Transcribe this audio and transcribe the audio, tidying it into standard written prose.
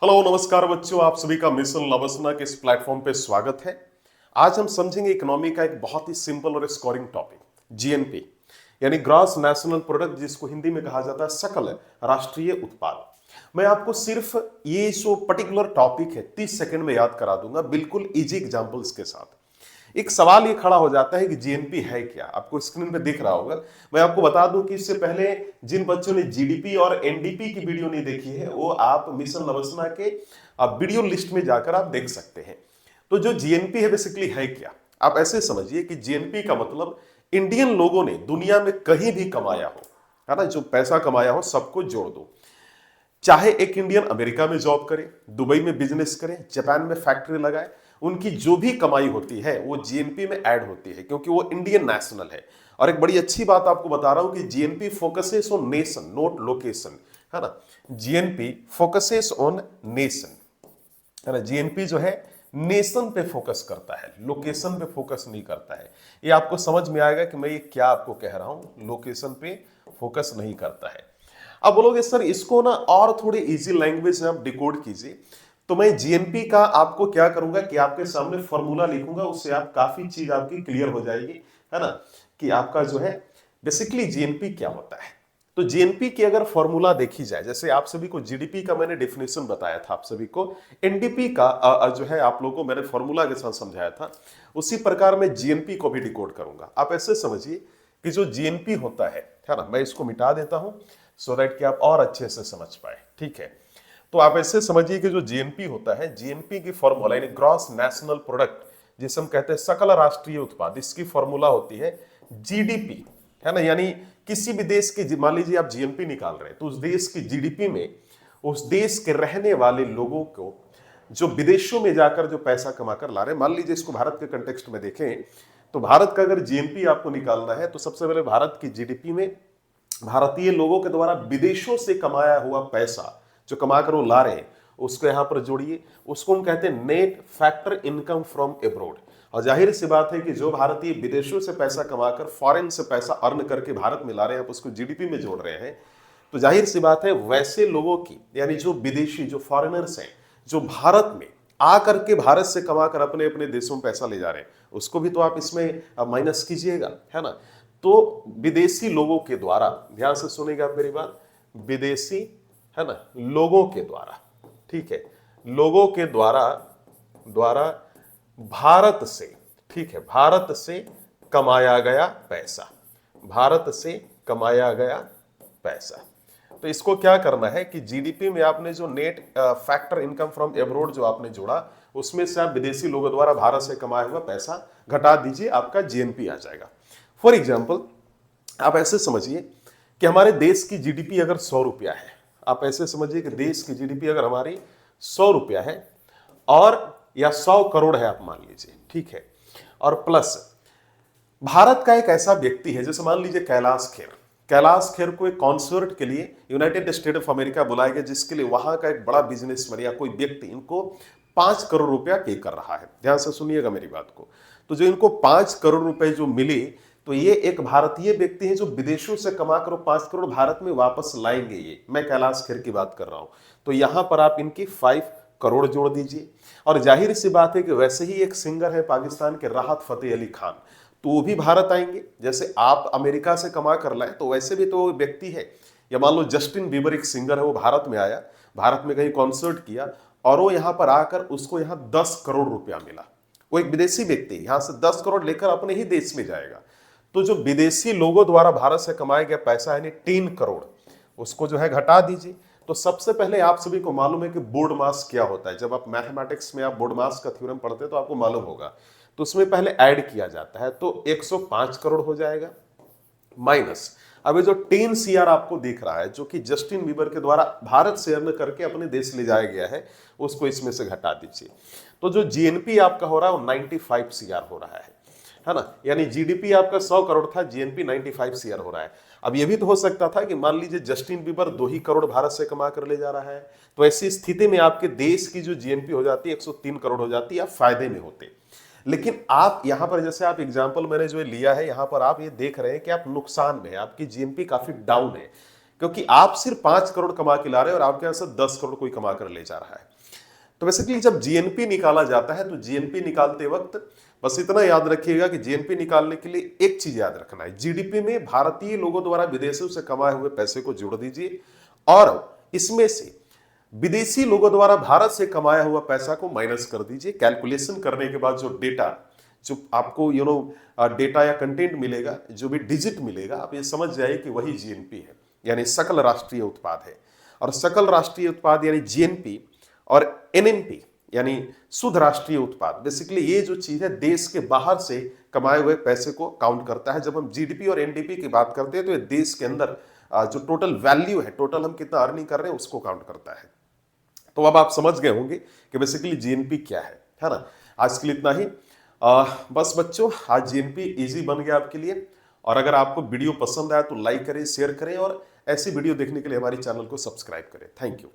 Hello नमस्कार बच्चों, आप सभी का मिशन लवसना के इस प्लेटफॉर्म पे स्वागत है। आज हम समझेंगे इकोनॉमी का एक बहुत ही सिंपल और स्कोरिंग टॉपिक, जीएनपी यानी ग्रॉस नेशनल प्रोडक्ट, जिसको हिंदी में कहा जाता है सकल राष्ट्रीय उत्पाद। मैं आपको सिर्फ ये जो पर्टिकुलर टॉपिक है 30 सेकंड में याद करा दूंगा, बिल्कुल इजी एग्जांपल्स के साथ। एक सवाल ये खड़ा हो जाता है कि जीएनपी है क्या। आपको स्क्रीन पे दिख रहा होगा। मैं आपको बता दूं कि इससे पहले जिन बच्चों ने जीडीपी और एनडीपी की वीडियो नहीं देखी है, वो आप मिशन लवसना के वीडियो लिस्ट में जाकर आप देख सकते हैं। तो जो जीएनपी है बेसिकली है क्या, आप ऐसे समझिए कि जीएनपी का मतलब इंडियन लोगों ने दुनिया में कहीं भी कमाया हो, है ना, जो पैसा कमाया हो सबको जोड़ दो। चाहे एक इंडियन अमेरिका में जॉब करे, दुबई में बिजनेस करे, जापान में फैक्ट्री लगाए, उनकी जो भी कमाई होती है वो जीएनपी में ऐड होती है, क्योंकि वो इंडियन नेशनल है। और एक बड़ी अच्छी बात आपको बता रहा हूं कि GNP focuses on nation not location, है ना। जीएनपी फोकसेस ऑन नेशन, है ना। जीएनपी जो है नेशन पे फोकस करता है, लोकेशन पे फोकस नहीं करता है। ये आपको समझ में आएगा कि मैं ये क्या आपको कह रहा हूं, लोकेशन पे फोकस नहीं करता है। अब बोलोगे सर इसको ना और थोड़ी इजी लैंग्वेज में आप डिकोड कीजिए, तो मैं जीएनपी का आपको क्या करूंगा कि आपके सामने फॉर्मूला लिखूंगा, उससे आप काफी चीज आपकी क्लियर हो जाएगी, है ना, कि आपका जो है बेसिकली जीएनपी क्या होता है। तो जीएनपी की अगर फॉर्मूला देखी जाए, जैसे आप सभी को जीडीपी का मैंने डेफिनेशन बताया था, आप सभी को एनडीपी का जो है आप लोगों को मैंने फॉर्मूला के साथ समझाया था, उसी प्रकार मैं जीएनपी को भी डिकोड करूंगा। आप ऐसे समझिए कि जो जीएनपी होता है ना, मैं इसको मिटा देता हूं सो दैट कि आप और अच्छे से समझ पाए, ठीक है। तो आप ऐसे समझिए कि जो जीएनपी होता है, जीएनपी की फॉर्मूला यानी ग्रॉस नेशनल प्रोडक्ट, जिसे हम कहते हैं सकल राष्ट्रीय उत्पाद, इसकी फॉर्मूला होती है जीडीपी, है ना। यानी किसी भी देश की, मान लीजिए आप जीएनपी निकाल रहे हैं, तो उस देश की जीडीपी में उस देश के रहने वाले लोगों को जो विदेशों में जाकर जो पैसा कमा कर ला रहे हैं, मान लीजिए इसको भारत के कंटेक्स्ट में देखें, तो भारत का अगर जीएनपी आपको निकालना है तो सबसे पहले भारत की जीडीपी में भारतीय लोगों के द्वारा विदेशों से कमाया हुआ पैसा जो कमाकर वो ला रहे हैं उसको यहां पर जोड़िए। उसको हम कहते हैं net factor income from abroad. और जाहिर सी बात है कि जो भारतीय विदेशों से पैसा कमाकर फॉरेन से पैसा अर्न करके भारत में ला रहे हैं, आप उसको जीडीपी में जोड़ रहे हैं, तो जाहिर सी बात है वैसे लोगों की, यानी जो विदेशी जो फॉरेनर्स हैं, जो भारत में आकर के भारत से कमाकर अपने अपने देशों में पैसा ले जा रहे हैं, उसको भी तो आप इसमें माइनस कीजिएगा, है ना। तो विदेशी लोगों के द्वारा, ध्यान से सुनेगा आप मेरी बात, विदेशी, है ना, लोगों के द्वारा, ठीक है, लोगों के द्वारा द्वारा भारत से, ठीक है, भारत से कमाया गया पैसा, भारत से कमाया गया पैसा। तो इसको क्या करना है कि जीडीपी में आपने जो net factor income from abroad जो आपने जोड़ा, उसमें से आप विदेशी लोगों द्वारा भारत से कमाया हुआ पैसा घटा दीजिए, आपका जीएनपी आ जाएगा। फॉर एग्जाम्पल आप ऐसे समझिए कि हमारे देश की जीडीपी अगर 100 रुपया है, आप ऐसे समझिए कि देश की जीडीपी अगर हमारी 100 रुपया है और या 100 करोड़ है, आप मान लीजिए, ठीक है, और प्लस भारत का एक ऐसा व्यक्ति है, जैसे मान लीजिए कैलाश खेर, कैलाश खेर को एक कॉन्सर्ट के लिए यूनाइटेड स्टेट ऑफ अमेरिका बुलाया गया, जिसके लिए वहां का एक बड़ा बिजनेसमैन या कोई व्यक्ति इनको 5 करोड़ रुपया पे कर रहा है। ध्यान से सुनिएगा मेरी बात को। तो जो इनको 5 करोड़ रुपए जो मिले, तो ये एक भारतीय व्यक्ति है जो विदेशों से कमाकर 5 करोड़ भारत में वापस लाएंगे। ये मैं कैलाश खेर की बात कर रहा हूं। तो यहां पर आप इनकी 5 करोड़ जोड़ दीजिए। और जाहिर सी बात है कि वैसे ही एक सिंगर है पाकिस्तान के, राहत फतेह अली खान, तो वो भी भारत आएंगे। जैसे आप अमेरिका से कमा कर लाए, तो वैसे भी तो व्यक्ति है। या मान लो जस्टिन बीबर एक सिंगर है, वो भारत में आया, भारत में कहीं कॉन्सर्ट किया, और वो यहां पर आकर उसको यहां 10 करोड़ रुपया मिला। वो एक विदेशी व्यक्ति यहां से 10 करोड़ लेकर अपने ही देश में जाएगा। तो जो विदेशी लोगों द्वारा भारत से कमाया गया पैसा यानी 3 करोड़, उसको जो है घटा दीजिए। तो सबसे पहले आप सभी को मालूम है कि बोर्ड मास क्या होता है। जब आप मैथमेटिक्स में आप बोर्ड मास का थ्योरम पढ़ते हैं तो आपको मालूम होगा। तो उसमें पहले ऐड किया जाता है, तो 105 करोड़ हो जाएगा, माइनस अब ये जो 10 सीआर आपको दिख रहा है, जो कि जस्टिन बीबर के द्वारा भारत से अर्न करके अपने देश ले जाया गया है, उसको इसमें से घटा दीजिए। तो जो जीएनपी आपका हो रहा है वो 95 सीआर हो रहा है ना। यानी जीडीपी आपका 100 करोड़ था, जीएनपी 95 सीआर हो रहा है। अब ये भी तो हो सकता था कि मान लीजिए जस्टिन बीबर 2 ही करोड़ भारत से कमा कर ले जा रहा है, तो ऐसी स्थिति में आपके देश की जो जीएनपी हो जाती है 103 करोड़ हो जाती है, आप फायदे में होते। लेकिन आप यहां पर, जैसे आप एग्जाम्पल मैंने जो लिया है, यहां पर आप ये देख रहे हैं कि आप नुकसान में है, आपकी जीएनपी काफी डाउन है। क्योंकि आप सिर्फ 5 करोड़ कमा के ला रहे हैं और आपके यहां से 10 करोड़ कोई कमा कर ले जा रहा है। तो बेसिकली जब जीएनपी निकाला जाता है तो जीएनपी निकालते वक्त बस इतना याद रखिएगा कि जीएनपी निकालने के लिए एक चीज याद रखना है, जीडीपी में भारतीय लोगों द्वारा विदेशों से कमाए हुए पैसे को जोड़ दीजिए और इसमें से विदेशी लोगों द्वारा भारत से कमाया हुआ पैसा को माइनस कर दीजिए। कैलकुलेशन करने के बाद जो डेटा, जो आपको डेटा या कंटेंट मिलेगा, जो भी डिजिट मिलेगा, आप ये समझ जाइए कि वही जीएनपी है, यानी सकल राष्ट्रीय उत्पाद है। और सकल राष्ट्रीय उत्पाद यानी जीएनपी और एनएनपी यानी शुद्ध राष्ट्रीय उत्पाद, बेसिकली ये जो चीज है देश के बाहर से कमाए हुए पैसे को काउंट करता है। जब हम जीडीपी और एनडीपी की बात करते हैं तो ये देश के अंदर जो टोटल वैल्यू है, टोटल हम कितना अर्निंग कर रहे हैं उसको काउंट करता है। तो अब आप समझ गए होंगे कि बेसिकली जीएनपी क्या है ना। आज के लिए इतना ही। बस बच्चों, आज जीएनपी इजी बन गया आपके लिए। और अगर आपको वीडियो पसंद आया तो लाइक करें, शेयर करें और ऐसी वीडियो देखने के लिए हमारे चैनल को सब्सक्राइब करें। Thank you.